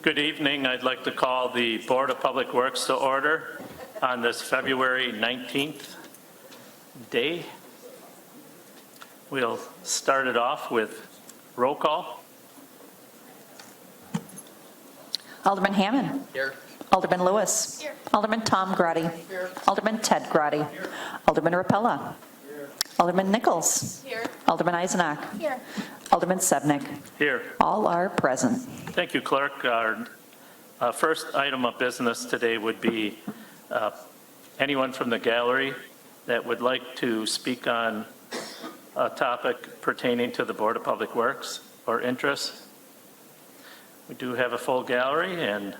Good evening. I'd like to call the Board of Public Works to order on this February 19th day. We'll start it off with roll call. Alderman Hammond. Here. Alderman Lewis. Here. Alderman Tom Grotti. Here. Alderman Ted Grotti. Here. Alderman Rapella. Here. Alderman Nichols. Here. Alderman Eisenach. Here. Alderman Sebnick. Here. All are present. Thank you, Clerk. Our first item of business today would be anyone from the gallery that would like to speak on a topic pertaining to the Board of Public Works or interest. We do have a full gallery and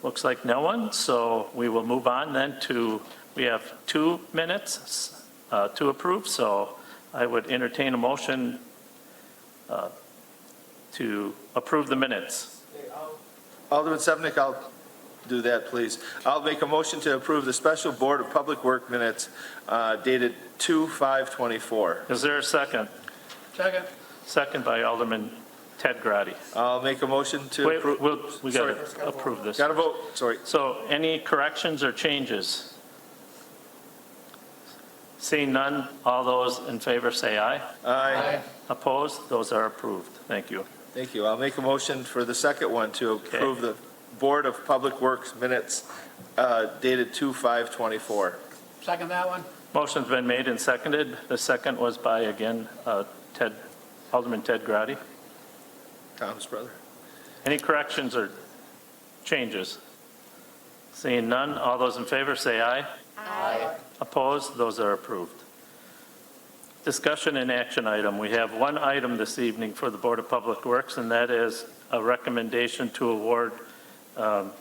looks like no one, so we will move on then to, we have 2 minutes to approve, so I would entertain a motion to approve the minutes. Alderman Sebnick, I'll do that, please. I'll make a motion to approve the special Board of Public Work minutes dated 2/5/24. Is there a second? Second. Second by Alderman Ted Grotti. I'll make a motion to Wait, approve. we got to approve this. Got to vote, sorry. So any corrections or changes? Seeing none, all those in favor say aye. Aye. Opposed? Those are approved. Thank you. Thank you. I'll make a motion for the second one to approve the Board of Public Works minutes dated 2/5/24. Second that one. Motion's been made and seconded. The second was by, again, Alderman Ted Grotti. Tom's brother. Any corrections or changes? Seeing none, all those in favor say aye. Aye. Opposed? Those are approved. Discussion and action item. We have one item this evening for the Board of Public Works, and that is a recommendation to award a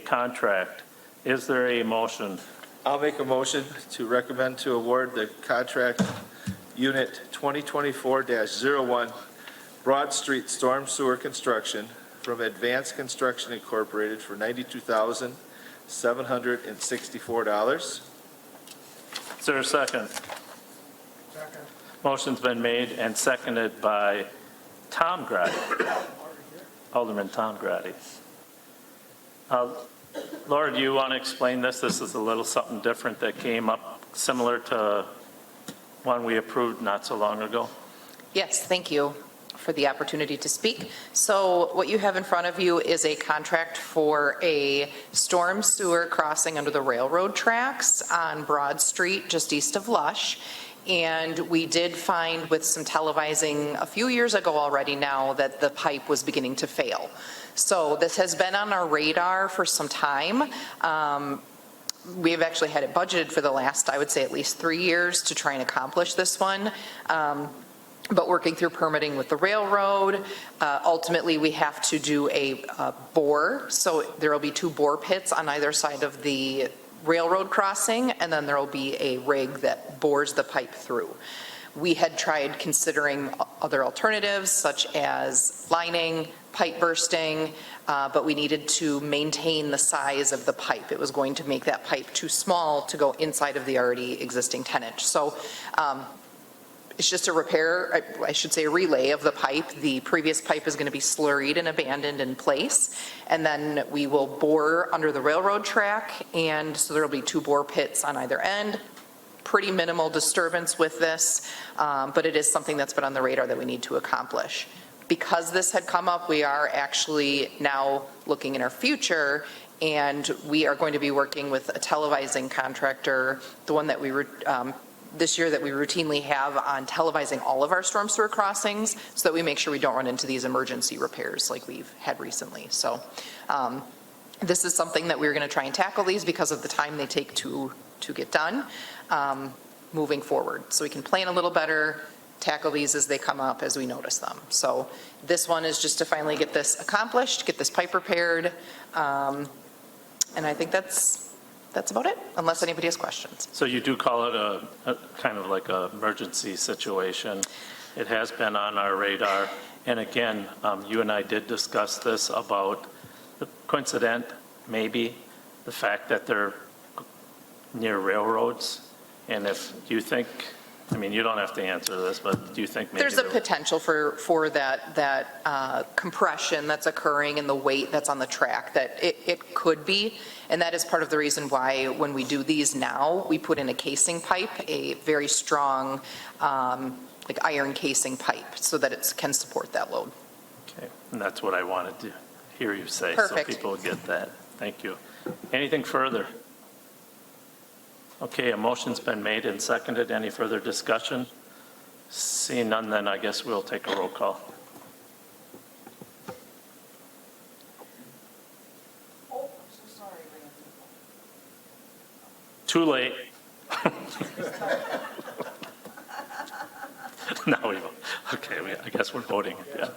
contract. Is there a motion? I'll make a motion to recommend to award the contract Unit 2024-01 Broad Street Storm Sewer Construction from Advanced Construction Incorporated for $92,764. Is there a second? Second. Motion's been made and seconded by Tom Grotti. Alderman Tom Grotti. Laura, do you want to explain this? This is a little something different that came up similar to one we approved not so long ago. Yes, thank you for the opportunity to speak. So what you have in front of you is a contract for a storm sewer crossing under the railroad tracks on Broad Street, just east of Lush. And we did find with some televising a few years ago already now that the pipe was beginning to fail. So this has been on our radar for some time. We've actually had it budgeted for the last, I would say, at least 3 years to try and accomplish this one. But working through permitting with the railroad, ultimately we have to do a bore. So there will be 2 bore pits on either side of the railroad crossing, and then there will be a rig that bores the pipe through. We had tried considering other alternatives such as lining, pipe bursting, but we needed to maintain the size of the pipe. It was going to make that pipe too small to go inside of the already existing 10-inch. So it's just a repair, I should say a relay of the pipe. The previous pipe is going to be slurried and abandoned in place. And then we will bore under the railroad track. And so there will be 2 bore pits on either end. Pretty minimal disturbance with this, but it is something that's been on the radar that we need to accomplish. Because this had come up, we are actually now looking in our future, and we are going to be working with a televising contractor, the one that we this year that we routinely have on televising all of our storm sewer crossings so that we make sure we don't run into these emergency repairs like we've had recently. So this is something that we're going to try and tackle these because of the time they take to get done moving forward. So we can plan a little better, tackle these as they come up as we notice them. So this one is just to finally get this accomplished, get this pipe repaired. And I think that's about it, unless anybody has questions. So you do call it a kind of like an emergency situation. It has been on our radar. And again, you and I did discuss this about the coincident, maybe, the fact that they're near railroads. And if you think I mean, you don't have to answer this, but do you think maybe? There's a potential for that compression that's occurring and the weight that's on the track, that it could be. And that is part of the reason why when we do these now, we put in a casing pipe, a very strong, like iron casing pipe, so that it can support that load. Okay, and that's what I wanted to hear you say. Perfect. So people get that. Thank you. Anything further? Okay, a motion's been made and seconded. Any further discussion? Seeing none, then I guess we'll take a roll call. Oh, I'm so sorry, Randy. Too late. Now we vote. Okay, I guess we're voting again.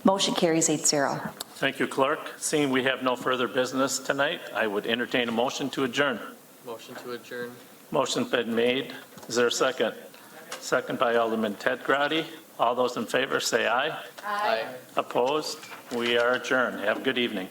Motion carries 8-0. Thank you, clerk. Seeing we have no further business tonight, I would entertain a motion to adjourn. Motion to adjourn. Motion's been made. Is there a second? Second by Alderman Ted Grady. All those in favor, say aye. Aye. Opposed? We are adjourned. Have a good evening.